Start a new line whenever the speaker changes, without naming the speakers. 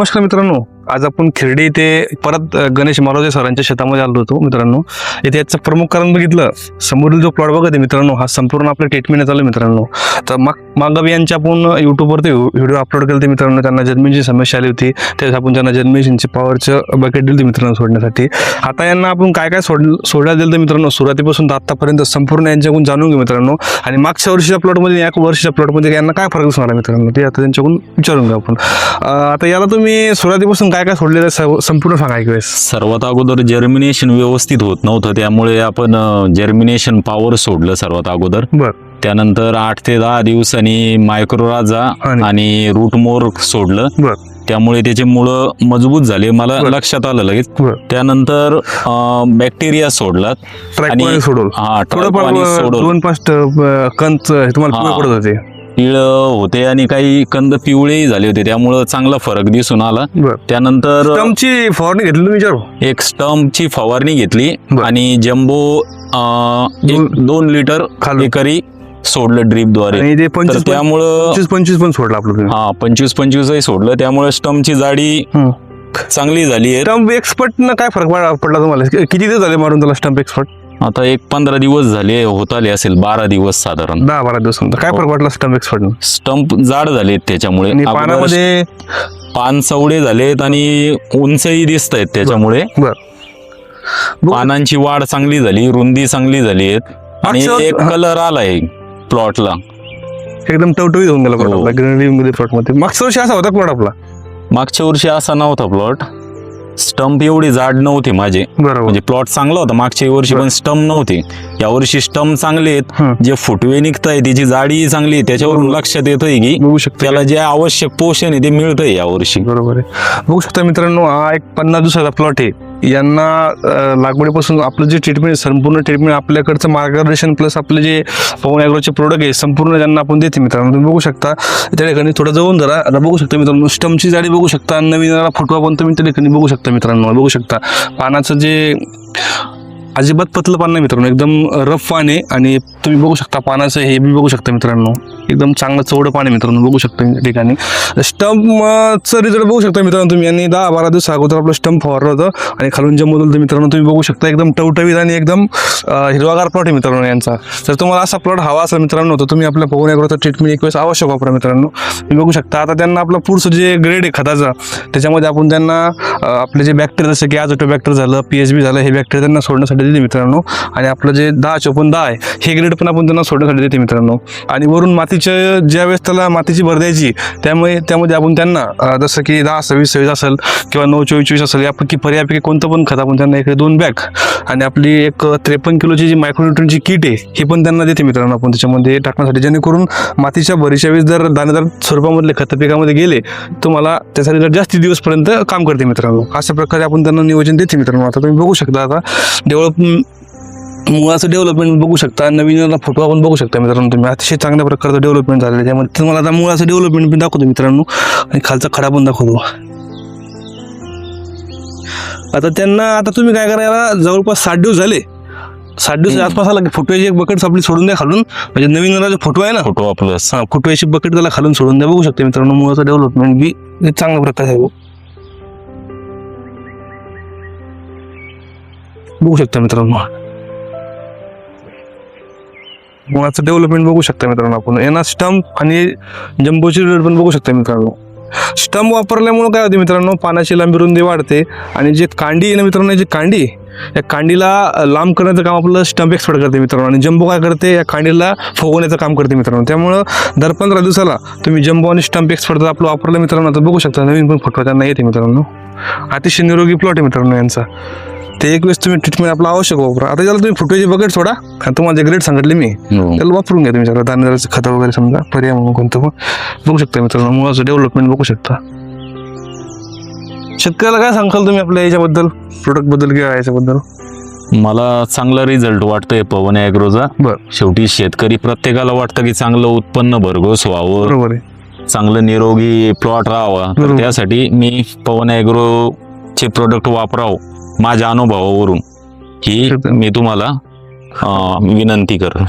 नमस्कार मित्रांनो, आज आपण खिरडी इथे परत गणेश मारोजे सरांच्या शेतामध्ये आलो होतो मित्रांनो. इथे याचं प्रमुख कारण बघितलं, समोरील जो प्लॉट बघत आहे मित्रांनो, हा संपूर्ण आपल्या ट्रीटमेंट चालू मित्रांनो. तर मागं यांच्या आपण युट्यूबवरती व्हिडिओ अपलोड केले मित्रांनो. त्यांना जर्मिनेशनची समस्या आली होती, त्यावेळेस आपण त्यांना जर्मिनेशनची पॉवरचं बकेट दिली मित्रांनो सोडण्यासाठी. आता यांना आपण काय काय सोडायला दिलं मित्रांनो, सुरुवातीपासून तर आतापर्यंत संपूर्ण यांच्याकडून जाणून घेऊ मित्रांनो. आणि मागच्या वर्षीच्या प्लॉटमध्ये या वर्षीच्या प्लॉटमध्ये यांना काय फरक दिसून आला मित्रांनो, ते आता त्यांच्याकडून विचारून घेऊ आपण. आता याला तुम्ही सुरुवातीपासून काय काय सोडलेलं संपूर्ण सांगा एक वेळेस.
सर्वात अगोदर जर्मिनेशन व्यवस्थित होत नव्हतं, त्यामुळे आपण जर्मिनेशन पॉवर सोडलं सर्वात अगोदर.
बर.
त्यानंतर 8 ते 10 दिवसांनी मायक्रोराजा आणि रूट मोर सोडलं.
बर.
त्यामुळे त्याचे मुळं मजबूत झाले, मला लक्षात आलं लगेच. त्यानंतर बॅक्टेरिया सोडला
आणि सोडलं 2-5 कंच तुम्हाला पडत होते,
पिळ होते आणि काही कंद पिवळेही झाले होते, त्यामुळं चांगला फरक दिसून आला. त्यानंतर
स्टंपची फवारणी घेतली तुम्ही विचारू.
एक स्टंपची फवारणी घेतली आणि जम्बो 2 लिटर एकरी सोडलं ड्रीपद्वारे. त्यामुळं
25 पण सोडलं आपलं.
25 सोडलं, त्यामुळे स्टंपची जाडी चांगली झाली आहे.
स्टंप एक्सपर्ट ना काय फरक पडला तुम्हाला? किती दिवस झाले मारून त्याला स्टंप एक्सपर्ट?
आता 15 दिवस झाले, होत आले असेल 12 दिवस साधारण.
10-12 दिवस. काय फरक पडला स्टंप एक्सपर्ट?
स्टंप जाड झालेत, त्याच्यामुळे
पानामध्ये
पान चवडे झालेत आणि उंचही दिसत आहेत. त्याच्यामुळे पानांची वाढ चांगली झाली, रुंदी चांगली झाली आहेत आणि एक कलर आलाय प्लॉटला,
एकदम टवटवीत होऊन गेला प्लॉट ग्रीनरी प्लॉट मध्ये. मागच्या वर्षी असा होता प्लॉट आपला?
मागच्या वर्षी असा नव्हता प्लॉट, स्टंप एवढी जाड नव्हती माझे. म्हणजे प्लॉट चांगला होता मागच्या वर्षी, पण स्टंप नव्हती. यावर्षी स्टंप चांगले आहेत, जे फुटवे निघताय त्याची जाडी चांगली आहे, त्याच्यावरून लक्षात येतंय की त्याला जे आवश्यक पोषण आहे ते मिळतंय यावर्षी. बरोबर
आहे. बघू शकता मित्रांनो, हा एक 50 दिवसाचा प्लॉट आहे. यांना लागवडीपासून आपलं जे ट्रीटमेंट, संपूर्ण ट्रीटमेंट आपल्याकडचं मार्गदर्शन प्लस आपले जे पवन ॲग्रोचे प्रोडक्ट आहे संपूर्ण त्यांना आपण देते मित्रांनो. तुम्ही बघू शकता त्या ठिकाणी थोडं जवळून जरा आता बघू शकता मित्रांनो, स्टंपची जाडी बघू शकता, नवीन फुटवा पण तुम्ही त्या ठिकाणी बघू शकता मित्रांनो. बघू शकता पानाचं जे अजिबात पतलं पान नाही मित्रांनो, एकदम रफ पान आहे. आणि तुम्ही बघू शकता पानाचं हे बी बघू शकता मित्रांनो, एकदम चांगलं चवडं पान आहे मित्रांनो. बघू शकता या ठिकाणी स्टंपचं रिझल्ट बघू शकता मित्रांनो तुम्ही. आणि 10-12 दिवस अगोदर आपलं स्टंप फवारलं होतं आणि खालून जमवलं मित्रांनो. तुम्ही बघू शकता एकदम टवटवीत आणि एकदम हिरवागार प्लॉट आहे मित्रांनो यांचा. जर तुम्हाला असा प्लॉट हवा असेल मित्रांनो तर तुम्ही आपल्या पवन ॲग्रोचं ट्रीटमेंट एक वेळेस आवश्यक वापरा मित्रांनो. तुम्ही बघू शकता आता त्यांना आपलं पुढचं जे ग्रेड आहे खताचा, त्याच्यामध्ये आपण त्यांना आपले जे बॅक्टेरिया जसं की अझोटोबॅक्टर झालं, PSB झालं, हे बॅक्टेरिया त्यांना सोडण्यासाठी देते मित्रांनो. आणि आपलं जे 10-54-10 आहे हे ग्रेड पण आपण त्यांना सोडण्यासाठी देते मित्रांनो. आणि वरून मातीच्या ज्या वेळेस त्याला मातीची भर द्यायची, त्यामध्ये आपण त्यांना जसं की 10-26-26 असेल किंवा 9-24-24 असेल, यापैकी पर्यापैकी कोणतं पण खत आपण त्यांना इकडे 2 बॅग आणि आपली एक 53 किलोची जी मायक्रोन्यूट्रनची किट आहे ही पण त्यांना देते मित्रांनो आपण त्याच्यामध्ये टाकण्यासाठी, जेणेकरून मातीच्या भरीच्या वेळेस जर दाणेदार स्वरूपामधले खत पिकामध्ये गेले तुम्हाला त्यासाठी जर जास्ती दिवसपर्यंत काम करते मित्रांनो. अशा प्रकारे आपण त्यांना नियोजन देते मित्रांनो. आता तुम्ही बघू शकता आता मुळाचं डेव्हलपमेंट बघू शकता, नवीन फुटवा पण बघू शकता मित्रांनो तुम्ही. अतिशय चांगल्या प्रकारचं डेव्हलपमेंट झालेलं आहे. त्यामध्ये तुम्हाला आता मुळाचं डेव्हलपमेंट पण दाखवतो मित्रांनो आणि खालचा खडा पण दाखवतो. आता तुम्ही काय करायला, जवळपास 60 दिवस झाले, 60 दिवस आसपास आला की फुटव्याची एक बकेट आपली सोडून द्या खालून. म्हणजे नवीन फुटवा आहे ना, फुटवा प्लस फुटव्याची बकेट त्याला खालून सोडून द्या. बघू शकता मित्रांनो मुळाचं डेव्हलपमेंट बी चांगल्या प्रकारे आहे. बघू शकता मित्रांनो मुळाचं डेव्हलपमेंट बघू शकता मित्रांनो आपण. यांना स्टंप आणि जम्बोची रेट पण बघू शकता मित्रांनो. स्टंप वापरल्यामुळे काय होते मित्रांनो, पानाची लांबी रुंदी वाढते आणि जे कांडी आहे ना मित्रांनो, जी कांडी या कांडीला लांब करण्याचं काम आपलं स्टंप एक्सपर्ट करते मित्रांनो. आणि जम्बो काय करते, या कांडीला फुगवण्याचं काम करते मित्रांनो. त्यामुळं दर 15 दिवसाला तुम्ही जम्बो आणि स्टंप एक्सपर्ट जर आपलं वापरलं मित्रांनो तर बघू शकता नवीन पण फुटवा त्यांना येते मित्रांनो. अतिशय निरोगी प्लॉट आहे मित्रांनो यांचा. ते एक वेळेस तुम्ही ट्रीटमेंट आपलं आवश्यक वापरा. आता ज्याला तुम्ही फुटव्याची बकेट सोडा, तुम्हाला जे ग्रेड सांगितले मी त्याला वापरून घ्या तुम्ही. दाणेदाराचं खतं वगैरे समजा पर्याय म्हणून कोणतं पण बघू शकता मित्रांनो. मुळाचं डेव्हलपमेंट बघू शकता. शेतकऱ्याला काय सांगाल तुम्ही आपल्या याच्याबद्दल, प्रोडक्ट बद्दल किंवा याच्याबद्दल?
मला चांगला रिझल्ट वाटतोय पवन ॲग्रोचा. शेवटी शेतकरी प्रत्येकाला वाटतं की चांगलं उत्पन्न भरघोस व्हावं, बरोबर आहे, चांगलं निरोगी प्लॉट राहावा. तर त्यासाठी मी पवन ॲग्रोचे प्रोडक्ट वापरावं माझ्या अनुभवावरून ही मी तुम्हाला विनंती करतो.